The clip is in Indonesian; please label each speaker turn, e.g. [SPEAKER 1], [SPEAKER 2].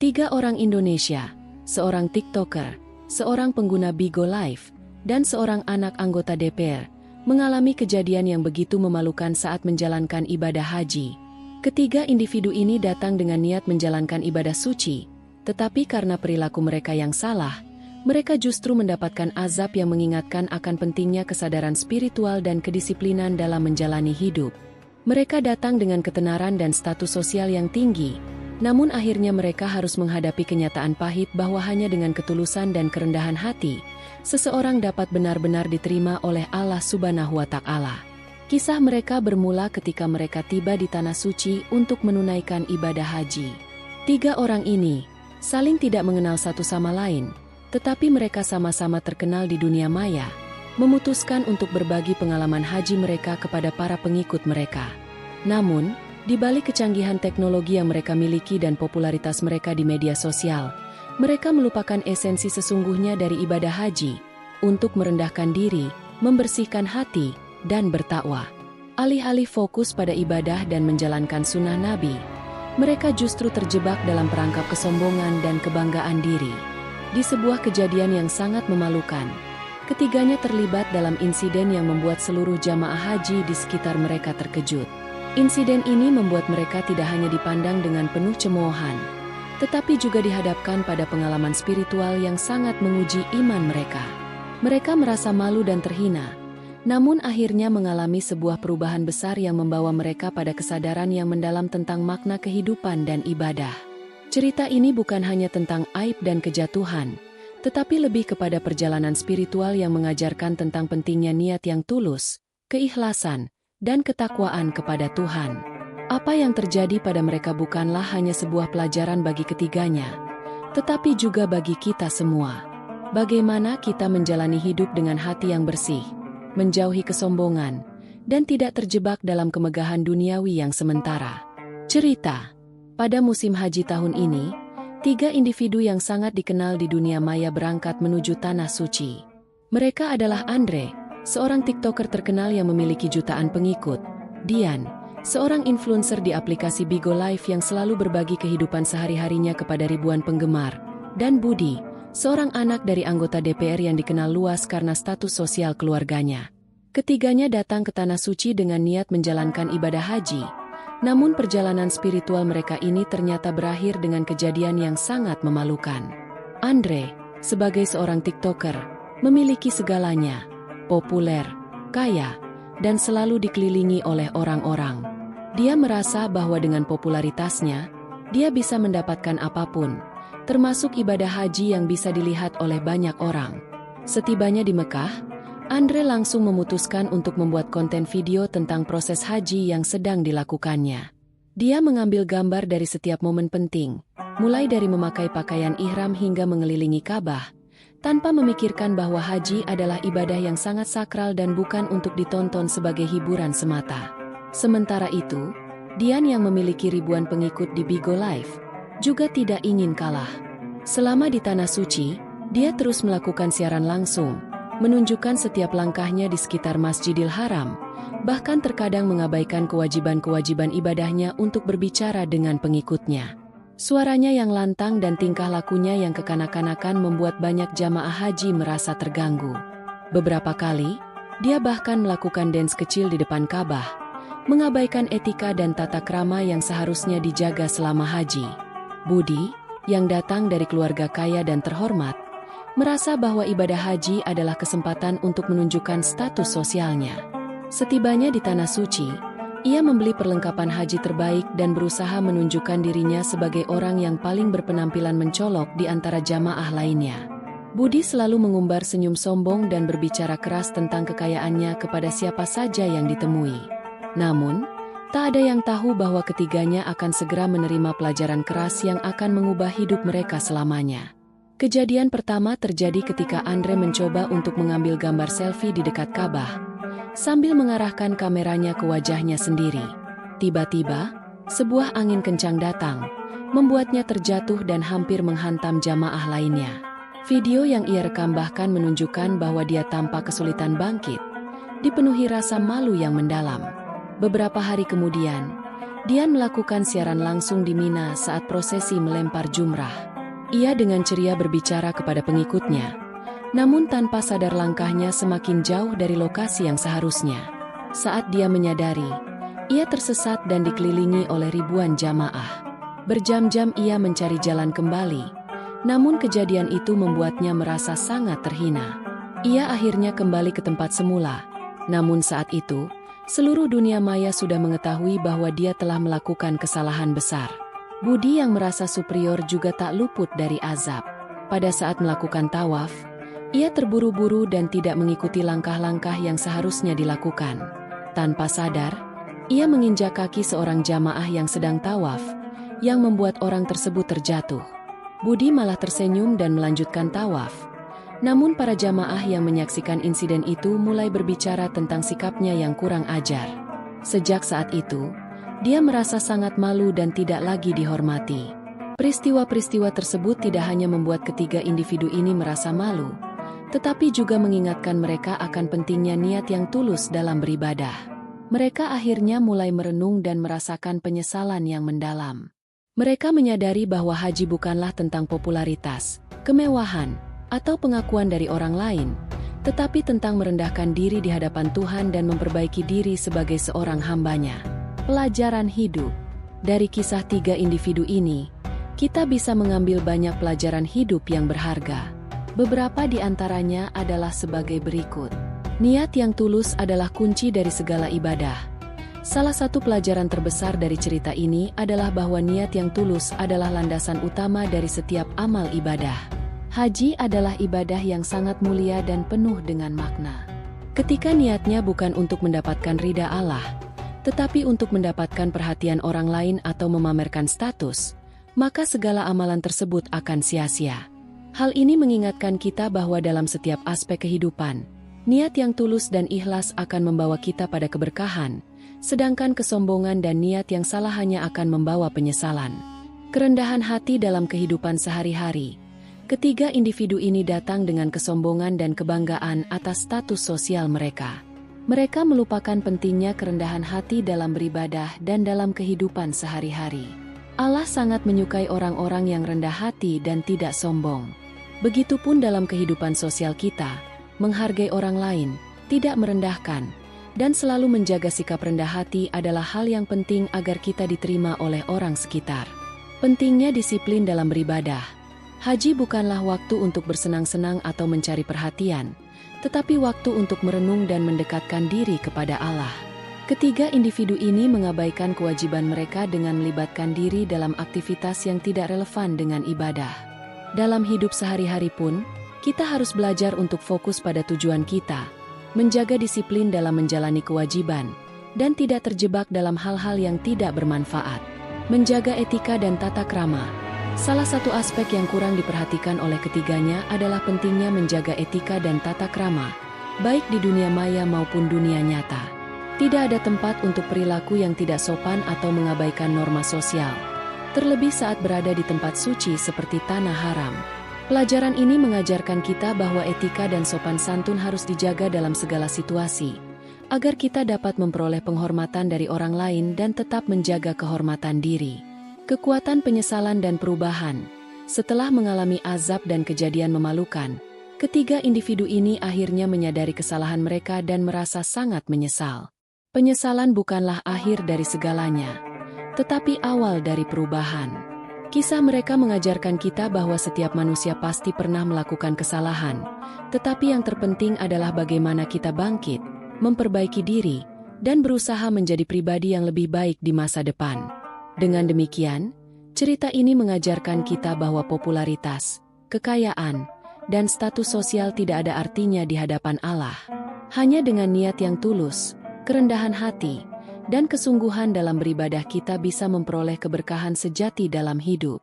[SPEAKER 1] Tiga orang Indonesia, seorang TikToker, seorang pengguna Bigo Live, dan seorang anak anggota DPR, mengalami kejadian yang begitu memalukan saat menjalankan ibadah haji. Ketiga individu ini datang dengan niat menjalankan ibadah suci, tetapi karena perilaku mereka yang salah, mereka justru mendapatkan azab yang mengingatkan akan pentingnya kesadaran spiritual dan kedisiplinan dalam menjalani hidup. Mereka datang dengan ketenaran dan status sosial yang tinggi, namun akhirnya mereka harus menghadapi kenyataan pahit bahwa hanya dengan ketulusan dan kerendahan hati, seseorang dapat benar-benar diterima oleh Allah Subhanahu wa Ta'ala. Kisah mereka bermula ketika mereka tiba di Tanah Suci untuk menunaikan ibadah haji. Tiga orang ini saling tidak mengenal satu sama lain, tetapi mereka sama-sama terkenal di dunia maya, memutuskan untuk berbagi pengalaman haji mereka kepada para pengikut mereka. Namun, di balik kecanggihan teknologi yang mereka miliki dan popularitas mereka di media sosial, mereka melupakan esensi sesungguhnya dari ibadah haji, untuk merendahkan diri, membersihkan hati, dan bertakwa. Alih-alih fokus pada ibadah dan menjalankan sunnah Nabi, mereka justru terjebak dalam perangkap kesombongan dan kebanggaan diri. Di sebuah kejadian yang sangat memalukan, ketiganya terlibat dalam insiden yang membuat seluruh jamaah haji di sekitar mereka terkejut. Insiden ini membuat mereka tidak hanya dipandang dengan penuh cemoohan, tetapi juga dihadapkan pada pengalaman spiritual yang sangat menguji iman mereka. Mereka merasa malu dan terhina, namun akhirnya mengalami sebuah perubahan besar yang membawa mereka pada kesadaran yang mendalam tentang makna kehidupan dan ibadah. Cerita ini bukan hanya tentang aib dan kejatuhan, tetapi lebih kepada perjalanan spiritual yang mengajarkan tentang pentingnya niat yang tulus, keikhlasan, dan ketakwaan kepada Tuhan. Apa yang terjadi pada mereka bukanlah hanya sebuah pelajaran bagi ketiganya, tetapi juga bagi kita semua. Bagaimana kita menjalani hidup dengan hati yang bersih, menjauhi kesombongan, dan tidak terjebak dalam kemegahan duniawi yang sementara. Cerita. Pada musim haji tahun ini, tiga individu yang sangat dikenal di dunia maya berangkat menuju Tanah Suci. Mereka adalah Andre, seorang TikToker terkenal yang memiliki jutaan pengikut; Dian, seorang influencer di aplikasi Bigo Live yang selalu berbagi kehidupan sehari-harinya kepada ribuan penggemar; dan Budi, seorang anak dari anggota DPR yang dikenal luas karena status sosial keluarganya. Ketiganya datang ke Tanah Suci dengan niat menjalankan ibadah haji, namun perjalanan spiritual mereka ini ternyata berakhir dengan kejadian yang sangat memalukan. Andre, sebagai seorang TikToker, memiliki segalanya, populer, kaya, dan selalu dikelilingi oleh orang-orang. Dia merasa bahwa dengan popularitasnya, dia bisa mendapatkan apapun, termasuk ibadah haji yang bisa dilihat oleh banyak orang. Setibanya di Mekah, Andre langsung memutuskan untuk membuat konten video tentang proses haji yang sedang dilakukannya. Dia mengambil gambar dari setiap momen penting, mulai dari memakai pakaian ihram hingga mengelilingi Ka'bah, tanpa memikirkan bahwa haji adalah ibadah yang sangat sakral dan bukan untuk ditonton sebagai hiburan semata. Sementara itu, Dian yang memiliki ribuan pengikut di Bigo Live, juga tidak ingin kalah. Selama di Tanah Suci, dia terus melakukan siaran langsung, menunjukkan setiap langkahnya di sekitar Masjidil Haram, bahkan terkadang mengabaikan kewajiban-kewajiban ibadahnya untuk berbicara dengan pengikutnya. Suaranya yang lantang dan tingkah lakunya yang kekanak-kanakan membuat banyak jamaah haji merasa terganggu. Beberapa kali, dia bahkan melakukan dance kecil di depan Ka'bah, mengabaikan etika dan tata krama yang seharusnya dijaga selama haji. Budi, yang datang dari keluarga kaya dan terhormat, merasa bahwa ibadah haji adalah kesempatan untuk menunjukkan status sosialnya. Setibanya di Tanah Suci, ia membeli perlengkapan haji terbaik dan berusaha menunjukkan dirinya sebagai orang yang paling berpenampilan mencolok di antara jamaah lainnya. Budi selalu mengumbar senyum sombong dan berbicara keras tentang kekayaannya kepada siapa saja yang ditemui. Namun, tak ada yang tahu bahwa ketiganya akan segera menerima pelajaran keras yang akan mengubah hidup mereka selamanya. Kejadian pertama terjadi ketika Andre mencoba untuk mengambil gambar selfie di dekat Ka'bah, sambil mengarahkan kameranya ke wajahnya sendiri. Tiba-tiba, sebuah angin kencang datang, membuatnya terjatuh dan hampir menghantam jamaah lainnya. Video yang ia rekam bahkan menunjukkan bahwa dia tampak kesulitan bangkit, dipenuhi rasa malu yang mendalam. Beberapa hari kemudian, Dia melakukan siaran langsung di Mina saat prosesi melempar jumrah. Ia dengan ceria berbicara kepada pengikutnya, namun tanpa sadar langkahnya semakin jauh dari lokasi yang seharusnya. Saat dia menyadari, ia tersesat dan dikelilingi oleh ribuan jamaah. Berjam-jam ia mencari jalan kembali, namun kejadian itu membuatnya merasa sangat terhina. Ia akhirnya kembali ke tempat semula, namun saat itu, seluruh dunia maya sudah mengetahui bahwa dia telah melakukan kesalahan besar. Budi yang merasa superior juga tak luput dari azab. Pada saat melakukan tawaf, ia terburu-buru dan tidak mengikuti langkah-langkah yang seharusnya dilakukan. Tanpa sadar, ia menginjak kaki seorang jamaah yang sedang tawaf, yang membuat orang tersebut terjatuh. Budi malah tersenyum dan melanjutkan tawaf. Namun para jamaah yang menyaksikan insiden itu mulai berbicara tentang sikapnya yang kurang ajar. Sejak saat itu, dia merasa sangat malu dan tidak lagi dihormati. Peristiwa-peristiwa tersebut tidak hanya membuat ketiga individu ini merasa malu, tetapi juga mengingatkan mereka akan pentingnya niat yang tulus dalam beribadah. Mereka akhirnya mulai merenung dan merasakan penyesalan yang mendalam. Mereka menyadari bahwa haji bukanlah tentang popularitas, kemewahan, atau pengakuan dari orang lain, tetapi tentang merendahkan diri di hadapan Tuhan dan memperbaiki diri sebagai seorang hambanya. Pelajaran hidup. Dari kisah tiga individu ini, kita bisa mengambil banyak pelajaran hidup yang berharga. Beberapa di antaranya adalah sebagai berikut. Niat yang tulus adalah kunci dari segala ibadah. Salah satu pelajaran terbesar dari cerita ini adalah bahwa niat yang tulus adalah landasan utama dari setiap amal ibadah. Haji adalah ibadah yang sangat mulia dan penuh dengan makna. Ketika niatnya bukan untuk mendapatkan ridha Allah, tetapi untuk mendapatkan perhatian orang lain atau memamerkan status, maka segala amalan tersebut akan sia-sia. Hal ini mengingatkan kita bahwa dalam setiap aspek kehidupan, niat yang tulus dan ikhlas akan membawa kita pada keberkahan, sedangkan kesombongan dan niat yang salah hanya akan membawa penyesalan. Kerendahan hati dalam kehidupan sehari-hari. Ketiga individu ini datang dengan kesombongan dan kebanggaan atas status sosial mereka. Mereka melupakan pentingnya kerendahan hati dalam beribadah dan dalam kehidupan sehari-hari. Allah sangat menyukai orang-orang yang rendah hati dan tidak sombong. Begitupun dalam kehidupan sosial kita, menghargai orang lain, tidak merendahkan, dan selalu menjaga sikap rendah hati adalah hal yang penting agar kita diterima oleh orang sekitar. Pentingnya disiplin dalam beribadah. Haji bukanlah waktu untuk bersenang-senang atau mencari perhatian, tetapi waktu untuk merenung dan mendekatkan diri kepada Allah. Ketiga individu ini mengabaikan kewajiban mereka dengan melibatkan diri dalam aktivitas yang tidak relevan dengan ibadah. Dalam hidup sehari-hari pun, kita harus belajar untuk fokus pada tujuan kita, menjaga disiplin dalam menjalani kewajiban, dan tidak terjebak dalam hal-hal yang tidak bermanfaat. Menjaga etika dan tata krama. Salah satu aspek yang kurang diperhatikan oleh ketiganya adalah pentingnya menjaga etika dan tata krama, baik di dunia maya maupun dunia nyata. Tidak ada tempat untuk perilaku yang tidak sopan atau mengabaikan norma sosial, terlebih saat berada di tempat suci seperti tanah haram. Pelajaran ini mengajarkan kita bahwa etika dan sopan santun harus dijaga dalam segala situasi, agar kita dapat memperoleh penghormatan dari orang lain dan tetap menjaga kehormatan diri. Kekuatan penyesalan dan perubahan. Setelah mengalami azab dan kejadian memalukan, ketiga individu ini akhirnya menyadari kesalahan mereka dan merasa sangat menyesal. Penyesalan bukanlah akhir dari segalanya, tetapi awal dari perubahan. Kisah mereka mengajarkan kita bahwa setiap manusia pasti pernah melakukan kesalahan, tetapi yang terpenting adalah bagaimana kita bangkit, memperbaiki diri, dan berusaha menjadi pribadi yang lebih baik di masa depan. Dengan demikian, cerita ini mengajarkan kita bahwa popularitas, kekayaan, dan status sosial tidak ada artinya di hadapan Allah. Hanya dengan niat yang tulus, kerendahan hati, dan kesungguhan dalam beribadah kita bisa memperoleh keberkahan sejati dalam hidup.